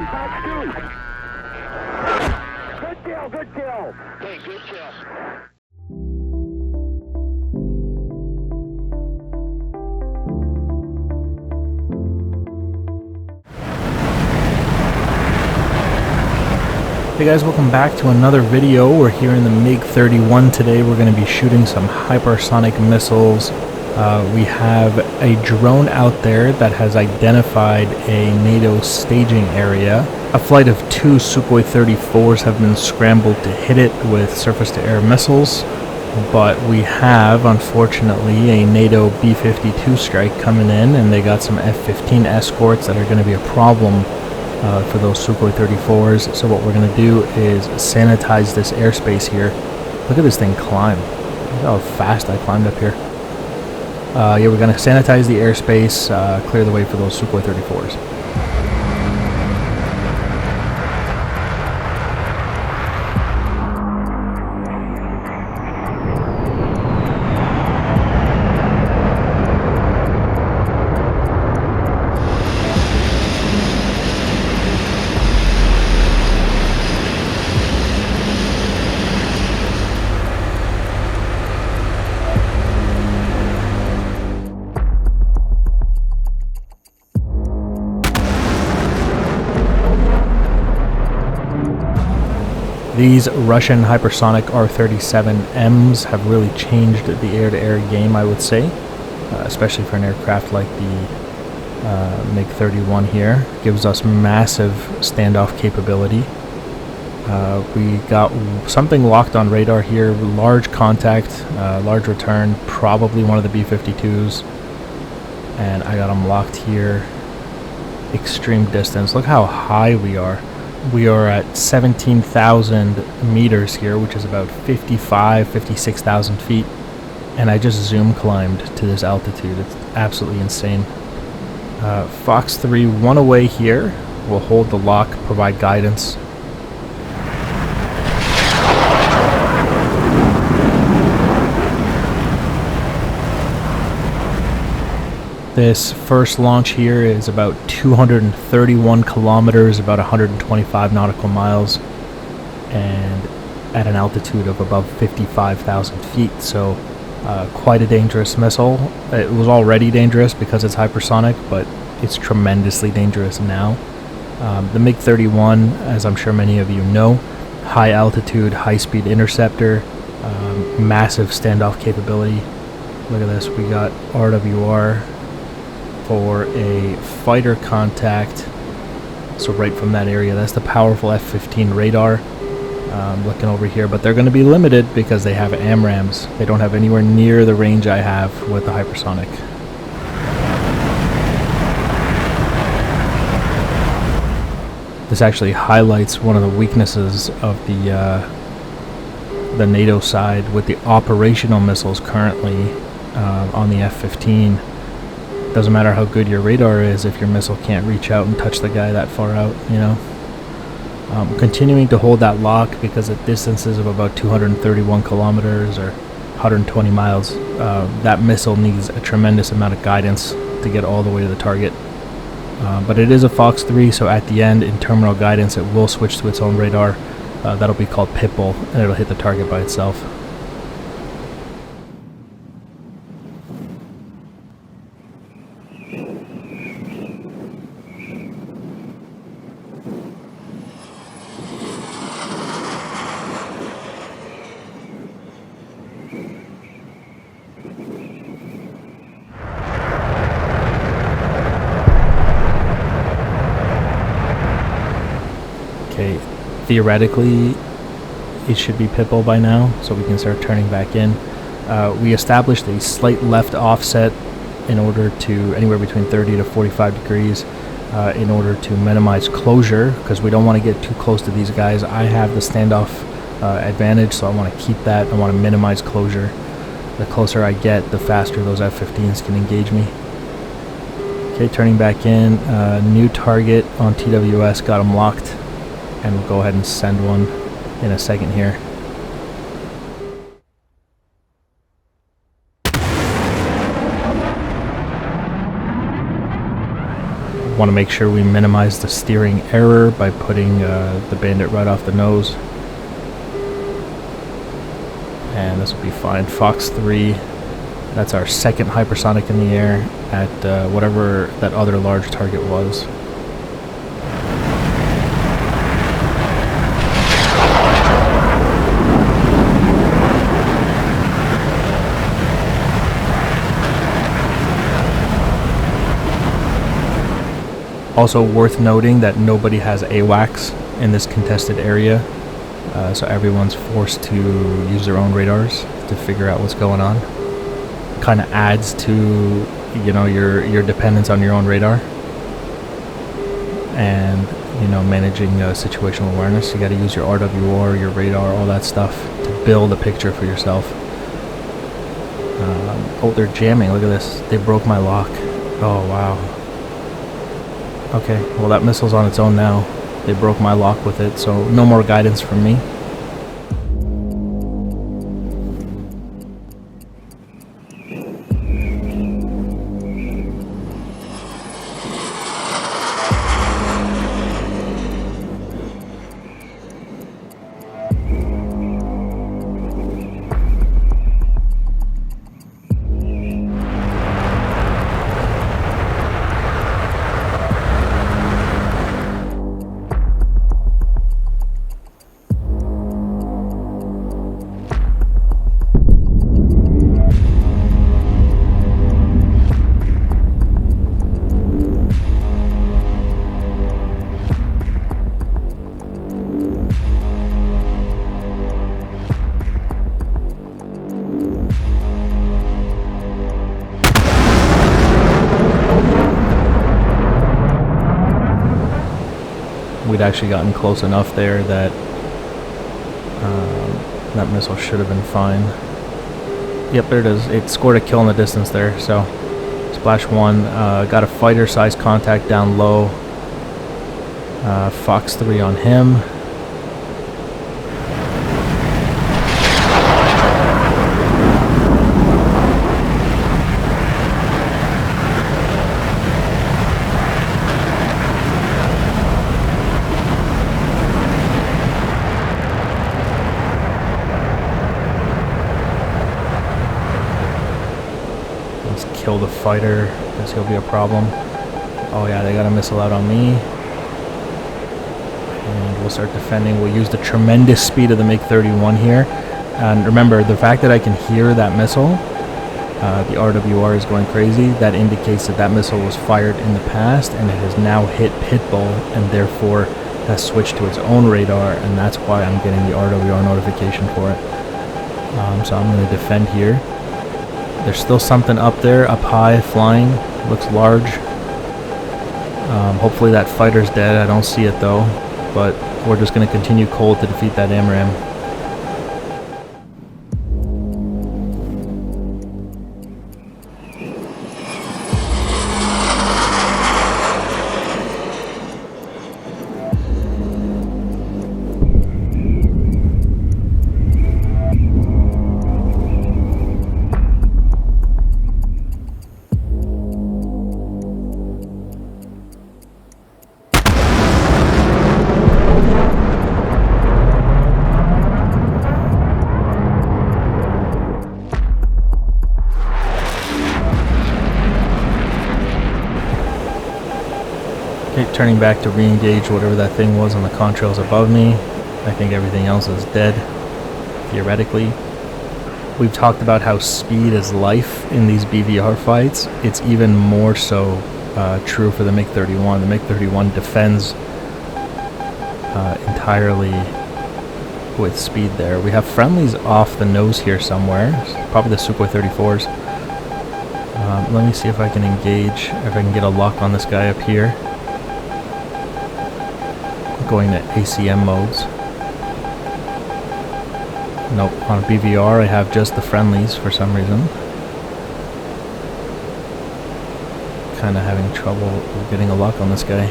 Fox 2. Good kill, good kill. Okay, good kill. Hey guys, welcome back to another video. We're here in the Mig-31 today. We're going to be shooting some hypersonic missiles. We have a drone out there that has identified a NATO staging area. A flight of 2 Sukhoi 34s have been scrambled to hit it with surface-to-air missiles, but we have, unfortunately, a NATO B-52 strike coming in, and they got some F-15 escorts that are going to be a problem for those Sukhoi 34s. So what we're going to do is sanitize this airspace here. Look at this thing climb. Look how fast I climbed up here. Yeah, we're going to sanitize the airspace, clear the way for those Sukhoi 34s. These Russian hypersonic R-37Ms have really changed the air-to-air game, I would say, especially for an aircraft like the Mig-31 here. Gives us massive standoff capability. We got something locked on radar here, large contact, large return, probably one of the B-52s, and I got them locked here. Extreme distance. Look how high we are. We are at 17,000 meters here, which is about 56,000 feet. And I just zoom climbed to this altitude. It's absolutely insane. Fox 3, one away here. We'll hold the lock, provide guidance. This first launch here is about 231 kilometers, about 125 nautical miles, and at an altitude of above 55,000 feet, so quite a dangerous missile. It was already dangerous because it's hypersonic, but it's tremendously dangerous now. The MiG-31, as I'm sure many of you know, high altitude, high speed interceptor, massive standoff capability. Look at this, we got RWR for a fighter contact, so right from that area. That's the powerful F-15 radar. Looking over here, but they're going to be limited because they have AMRAAMs. They don't have anywhere near the range I have with the hypersonic. This actually highlights one of the weaknesses of the NATO side with the operational missiles currently on the F-15. Doesn't matter how good your radar is if your missile can't reach out and touch the guy that far out, you know. Continuing to hold that lock because at distances of about 231 kilometers or 120 miles, that missile needs a tremendous amount of guidance to get all the way to the target. But it is a Fox 3, so at the end, in terminal guidance, it will switch to its own radar. That'll be called Pitbull, and it'll hit the target by itself. Okay, theoretically it should be Pitbull by now, so we can start turning back in. We established a slight left offset in order to anywhere between 30 to 45 degrees in order to minimize closure, because we don't want to get too close to these guys. I have the standoff advantage, so I want to keep that. I want to minimize closure. The closer I get, the faster those F-15s can engage me. Okay, turning back in. New target on TWS, got them locked. And we'll go ahead and send one in a second here. Want to make sure we minimize the steering error by putting the Bandit right off the nose. And this will be fine. Fox 3, that's our second hypersonic in the air at whatever that other large target was. Also worth noting that nobody has AWACS in this contested area, so everyone's forced to use their own radars to figure out what's going on. Kind of adds to, you know, your dependence on your own radar, and you know, managing situational awareness. You got to use your RWR, your radar, all that stuff to build a picture for yourself. Oh, they're jamming. Look at this. They broke my lock. Oh wow. Okay, well that missile's on its own now. They broke my lock with it, so no more guidance from me. We'd actually gotten close enough there that that missile should have been fine. Yep, there it is. It scored a kill in the distance there. So splash 1, got a fighter size contact down low. Fox 3 on him. Kill the fighter, guess he'll be a problem. Oh yeah, they got a missile out on me. And we'll start defending. We'll use the tremendous speed of the Mig-31 here. And remember, the fact that I can hear that missile, the RWR is going crazy, that indicates that that missile was fired in the past and it has now hit Pitbull and therefore has switched to its own radar, and that's why I'm getting the RWR notification for it. So I'm going to defend here. There's still something up there, up high, flying. Looks large. Hopefully that fighter's dead. I don't see it though. But we're just going to continue cold to defeat that AMRAAM. Okay, turning back to re-engage whatever that thing was on the contrails above me. I think everything else is dead, theoretically. We've talked about how speed is life in these BVR fights. It's even more so true for the Mig-31. The Mig-31 defends entirely with speed there. We have friendlies off the nose here somewhere, probably the Sukhoi 34s. Let me see if I can engage, if I can get a lock on this guy up here. Going to ACM modes. Nope, on a BVR I have just the friendlies for some reason. Kind of having trouble getting a lock on this guy.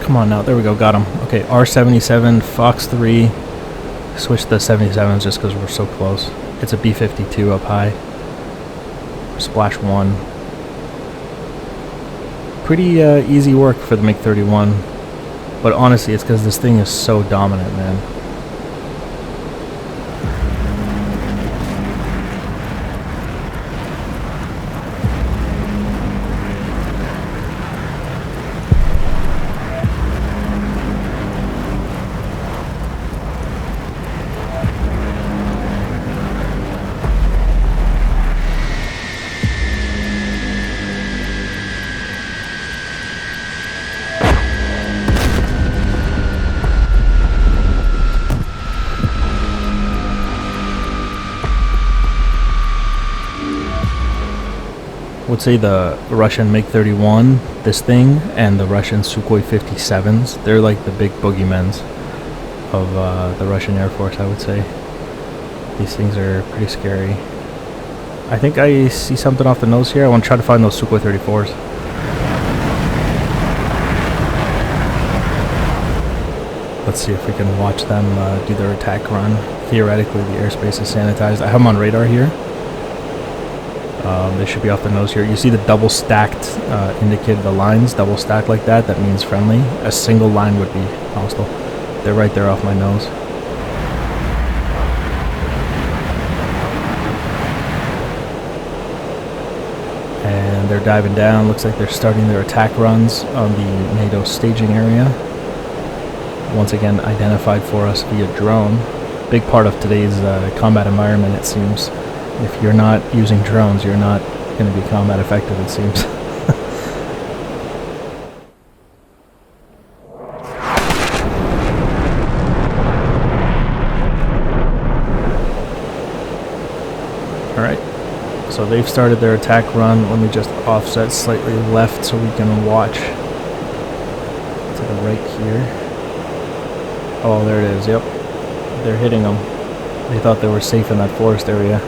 Come on now, there we go, got him. Okay, R77, Fox 3. Switch the 77s just because we're so close. It's a B-52 up high. Splash 1. Pretty easy work for the Mig-31, but honestly it's because this thing is so dominant, man. Would say the Russian Mig-31, this thing, and the Russian Sukhoi 57s, they're like the big boogeymens of the Russian Air Force, I would say. These things are pretty scary. I think I see something off the nose here. I want to try to find those Sukhoi 34s. Let's see if we can watch them do their attack run. Theoretically, the airspace is sanitized. I have them on radar here. They should be off the nose here. You see the double stacked indicated the lines, double stacked like that. That means friendly. A single line would be hostile. They're right there off my nose. And they're diving down. Looks like they're starting their attack runs on the NATO staging area. Once again, identified for us via drone. Big part of today's combat environment, it seems. If you're not using drones, you're not going to be combat effective, it seems. Alright, so they've started their attack run. Let me just offset slightly left so we can watch to the right here. Oh, there it is, yep. They're hitting them. They thought they were safe in that forest area.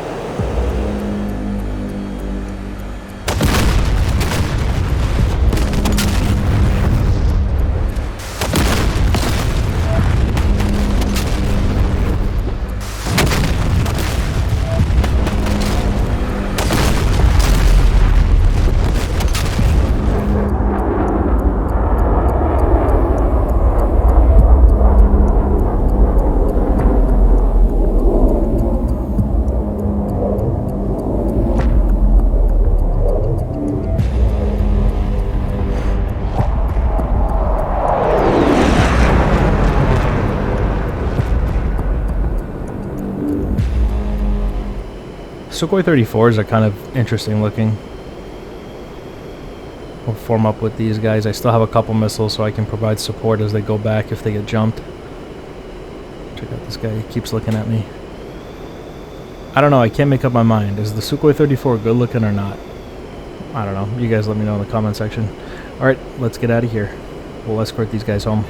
Sukhoi 34s are kind of interesting looking. We'll form up with these guys. I still have a couple missiles so I can provide support as they go back if they get jumped. Check out this guy, he keeps looking at me. I don't know, I can't make up my mind. Is the Sukhoi 34 good looking or not? I don't know. You guys let me know in the comment section. Alright, let's get out of here. We'll escort these guys home.